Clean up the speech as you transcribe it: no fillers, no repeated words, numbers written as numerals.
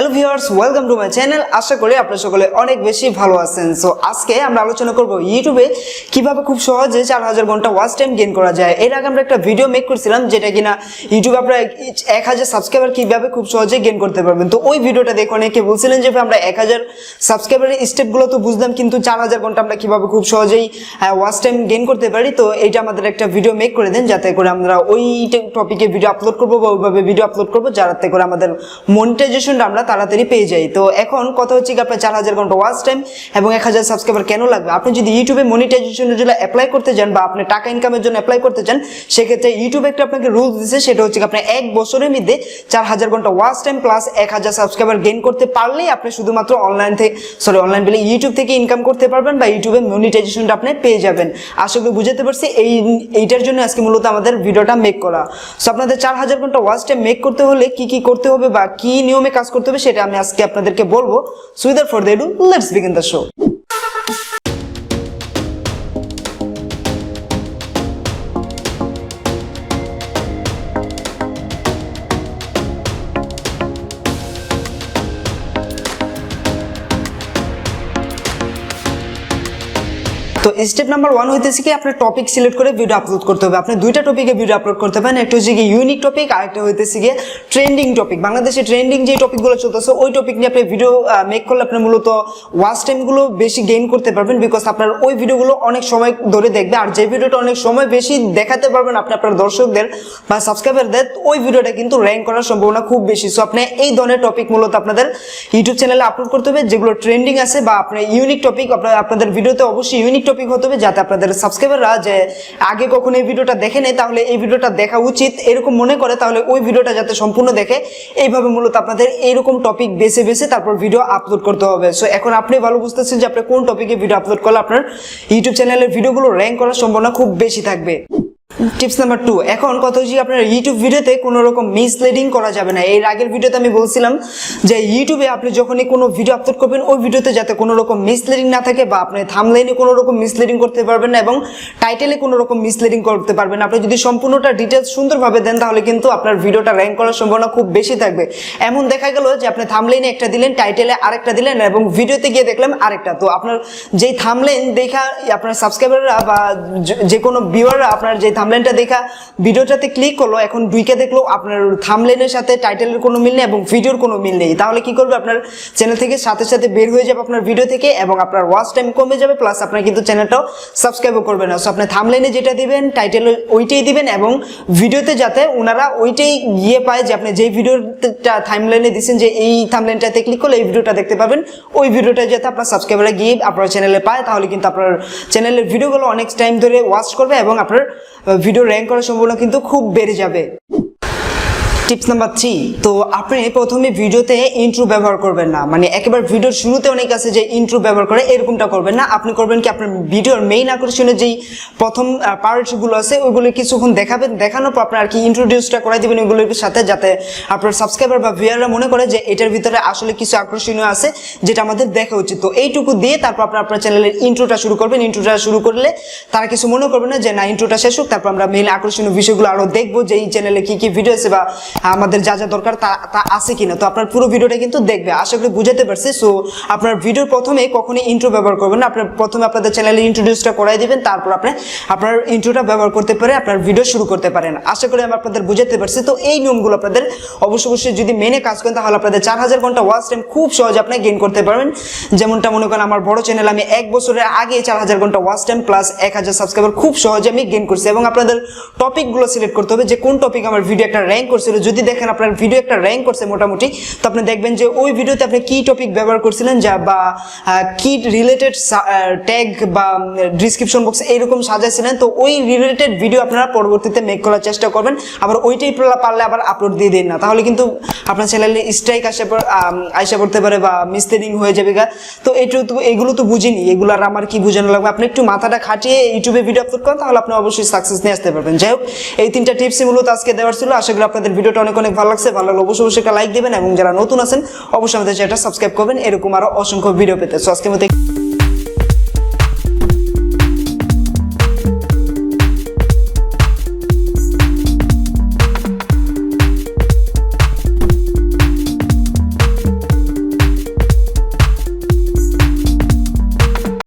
Hello viewers, welcome to my channel. আশা করি আপনারা সকলে অনেক বেশি ভালো আছেন। সো আজকে আমরা আলোচনা করব ইউটিউবে কিভাবে খুব সহজে 4000 ঘন্টা ওয়াচ টাইম গেইন করা যায়। এর আগে আমরা একটা ভিডিও মেক করছিলাম যেটা কিনা ইউটিউবে আপনারা 1000 সাবস্ক্রাইবার কিভাবে খুব সহজে গেইন করতে পারবেন। তো ওই ভিডিওটা দেখে অনেকে বলছিলেন যে আমরা 1000 সাবস্ক্রাইবারের স্টেপগুলো তো বুঝলাম, কিন্তু 4000 ঘন্টা আমরা কিভাবে খুব সহজেই ওয়াচ টাইম গেইন করতে পারি। তো এইটা আমাদের একটা ভিডিও মেক করে দেন, যাতে করে আমরা ওই টপিকে ভিডিও আপলোড করবো বা ওইভাবে ভিডিও আপলোড করবো, যাতে করে আমাদের মনিটাইজেশনটা আমরা তাড়াতাড়ি পেয়ে যাই। তো এখন কথা হচ্ছে কি, আপনার 4000 ঘন্টা ওয়াচ টাইম এবং 1000 সাবস্ক্রাইবার কেন লাগবে? আপনি যদি ইউটিউবে মনিটাইজেশনের জন্য অ্যাপ্লাই করতে চান বা আপনি টাকা ইনকামের জন্য অ্যাপ্লাই করতে চান, সেক্ষেত্রে ইউটিউব একটা আপনাকে রুলস দিচ্ছে, সেটা হচ্ছে আপনি 1 বছরের মধ্যে 4000 ঘন্টা watch time plus 1000 subscriber gain করতে পারলেই আপনি শুধুমাত্র অনলাইন বলে ইউটিউব থেকে ইনকাম করতে পারবেন বা ইউটিউবে মনিটাইজেশনটা আপনি পেয়ে যাবেন। আশা করি বুঝতে পারছি। এইটার জন্য আজকে মূলত আমাদের ভিডিওটা মেক করা। সো আপনাদের 4000 ঘন্টা ওয়াচ টাইম মেক করতে হলে কি কি করতে হবে বা কি নিয়মে কাজ করতে হবে সেটা আমি আজকে আপনাদেরকে বলবো। So without further ado, let's begin the show. তো স্টেপ নাম্বার 1 হইতেছে কি, আপনার টপিক সিলেক্ট করে ভিডিও আপলোড করতে হবে। আপনি দুইটা টপিকে ভিডিও আপলোড করতে পারেন, একটা হচ্ছে কি ইউনিক টপিক, আর একটা হইতেছে কি ট্রেন্ডিং টপিক। বাংলাদেশে ট্রেন্ডিং যে টপিকগুলো চলতেছে ওই টপিক নিয়ে আপনি ভিডিও মেক করলে আপনি মূলত ওয়াচ টাইমগুলো বেশি গেইন করতে পারবেন, বিকজ আপনার ওই ভিডিওগুলো অনেক সময় ধরে দেখবে। আর যে ভিডিওটা অনেক সময় বেশি দেখাতে পারবেন আপনি আপনার দর্শকদের বা সাবস্ক্রাইবারদের, ওই ভিডিওটা কিন্তু র্যাঙ্ক করার সম্ভাবনা খুব বেশি। সো আপনি এই ধরনের টপিক মূলত আপনাদের ইউটিউব চ্যানেলে আপলোড করতে হবে, যেগুলো ট্রেন্ডিং আছে বা আপনার ইউনিক টপিক। আপনাদের ভিডিওতে অবশ্যই ইউনিক টপিক হতে হবে, যাতে আপনাদের সাবস্ক্রাইবাররা যে আগে কখনো এই ভিডিওটা দেখে নেই, তাহলে এই ভিডিওটা দেখা উচিত এরকম মনে করে, তাহলে ওই ভিডিওটা যাতে সম্পূর্ণ দেখে। এইভাবে মূলত আপনাদের এইরকম টপিক বেছে বেছে তারপর ভিডিও আপলোড করতে হবে। সো এখন আপনি ভালো বুঝতেছেন যে আপনি কোন টপিকে ভিডিও আপলোড করলে আপনার ইউটিউব চ্যানেলের ভিডিওগুলো র্যাঙ্ক করার সম্ভাবনা খুব বেশি থাকবে। টিপস নাম্বার 2, এখন কথা হচ্ছে আপনার ইউটিউব ভিডিওতে কোনো রকম মিসলিডিং করা যাবে না। এর আগের ভিডিওতে আমি বলছিলাম যে ইউটিউবে আপনি যখনই কোনো ভিডিও আপলোড করবেন ওই ভিডিওতে যাতে কোনো রকম মিসলিডিং না থাকে, বা আপনি থাম্বনেইলে কোনো রকম মিসলিডিং করতে পারবেন না এবং টাইটেলে কোনো রকম মিসলিডিং করতে পারবেন না। আপনি যদি সম্পূর্ণটা ডিটেলস সুন্দরভাবে দেন তাহলে কিন্তু আপনার ভিডিওটা র্যাঙ্ক করার সম্ভাবনা খুব বেশি থাকবে। এমন দেখা গেল যে আপনি থাম্বনেইলে একটা দিলেন, টাইটেলে আরেকটা দিলেন এবং ভিডিওতে গিয়ে দেখলাম আরেকটা। তো আপনার যেই থাম্বনেইল দেখা আপনার সাবস্ক্রাইবাররা বা যে কোনো ভিউয়াররা আপনার যে থাম্বনেইলটা দেখা ভিডিওটাতে ক্লিক করলো, এখন ঢুকে দেখলো আপনার থাম্বনেইলের সাথে টাইটেলের কোনো মিল নেই এবং ভিডিওর কোনো মিল নেই, তাহলে কি করবে? আপনার চ্যানেল থেকে সাথে সাথে বের হয়ে যাবে আপনার ভিডিও থেকে এবং আপনার ওয়াচ টাইম কমে যাবে, প্লাস আপনার কিন্তু চ্যানেলটাও সাবস্ক্রাইবও করবে না। সো আপনি থাম্বনেইলে যেটা দিবেন টাইটেলে ওইটাই দিবেন এবং ভিডিওতে যাতে ওনারা ওইটাই গিয়ে পায় যে আপনি যেই ভিডিওটা থাম্বনেইলে দিচ্ছেন যে এই থাম্বনেইলটাতে ক্লিক করলে এই ভিডিওটা দেখতে পাবেন, ওই ভিডিওটা যাতে আপনার সাবস্ক্রাইবাররা গিয়ে আপনার চ্যানেলে পায়, তাহলে কিন্তু আপনার চ্যানেলের ভিডিওগুলো অনেক টাইম ধরে ওয়াচ করবে এবং আপনার ভিডিও র্যাঙ্ক করার সম্ভাবনা কিন্তু খুব বেড়ে যাবে। টিপস নাম্বার 3, তো আপনি প্রথমে ভিডিওতে ইন্ট্রো ব্যবহার করবেন না। মানে একেবারে ভিডিওর শুরুতে অনেক আছে যে ইন্ট্রো ব্যবহার করে, এরকমটা করবেন না। আপনি করবেন কি, আপনার ভিডিওর মেইন আকর্ষণের যেই প্রথম পার্টগুলো আছে ওইগুলো কিছুক্ষণ দেখাবেন, দেখানোর পর আপনার আর কি ইন্ট্রোডিউসটা করাই দেবেন ওইগুলোর সাথে, যাতে আপনার সাবস্ক্রাইবার বা ভিউয়াররা মনে করে যে এটার ভিতরে আসলে কিছু আকর্ষণীয় আছে যেটা আমাদের দেখা উচিত। তো এইটুকু দিয়ে তারপর আপনার চ্যানেলের ইন্ট্রোটা শুরু করবেন। ইন্ট্রোটা শুরু করলে তারা কিছু মনে করবে না যে না ইন্ট্রোটা শেষ হোক, তারপর আমরা মেইন আকর্ষণীয় বিষয়গুলো আরও দেখবো যে এই চ্যানেলে কি কি ভিডিও আছে বা আমাদের যা যা দরকার তা আছে কিনা। তো আপনার পুরো ভিডিওটা কিন্তু দেখবে, আশা করি বুঝাতে পারছি। সো আপনার ভিডিওর প্রথমে কখনোই ইন্ট্রো ব্যবহার করবেন না। আপনার প্রথমে আপনাদের চ্যানেলে ইন্ট্রোডিউসটা করাই দিবেন, তারপর আপনি আপনার ইন্ট্রোটা ব্যবহার করতে পারে আপনার ভিডিও শুরু করতে পারেন। আশা করি আমি আপনাদের বুঝাতে পারছি। তো এই নিয়মগুলো আপনাদের অবশ্যই যদি মেনে কাজ করেন তাহলে আপনাদের 4000 ঘন্টা ওয়াচ টাইম খুব সহজে আপনি গেইন করতে পারবেন। যেমনটা মনে করেন আমার বড় চ্যানেল, আমি 1 বছরের আগে 4000 ঘন্টা ওয়াচ টাইম প্লাস 1000 সাবস্ক্রাইবার খুব সহজে আমি গেইন করছি। এবং আপনাদের টপিকগুলো সিলেক্ট করতে হবে যে কোন টপিক আমার ভিডিও একটা র্যাঙ্ক করছিল। যদি দেখেন আপনার ভিডিও একটা র্যাঙ্ক করছে মোটামুটি, তো আপনি দেখবেন যে ওই ভিডিওতে আপনি কি টপিক ব্যবহার করছিলেন যা বা কি রিলেটেড ট্যাগ বা ডিসক্রিপশন বক্সে এইরকম সাজাইছিলেন। তো ওই রিলেটেড ভিডিও আপনারা পরবর্তীতে মেক করার চেষ্টা করবেন। আবার ওইটাই পারলে আবার আপলোড দিয়ে দিন না, তাহলে কিন্তু আপনার চ্যানেলে স্ট্রাইক আইসা পড়তে পারে বা মিসলিডিং হয়ে যাবে। তো এগুলো তো বুঝিনি, এগুলো আর আমার কি বোঝানো লাগবে? আপনি একটু মাথাটা খাটিয়ে ইউটিউবে ভিডিও আপলোড করেন, তাহলে আপনি অবশ্যই সাকসেস নিয়ে আসতে পারবেন। যাই হোক, এই 3টা টিপসই মূলত আজকে দেওয়ার ছিল। আশা করি আপনাদের ভিডিওটা অনেক ভালো লাগছে। ভালো লাগলে অবশ্যই একটা লাইক দিবেন এবং যারা নতুন আছেন অবশ্যই আমাদের চ্যানেলটা সাবস্ক্রাইব করবেন এরকম আরো অসংখ্য ভিডিও পেতে। সো আজকের মতো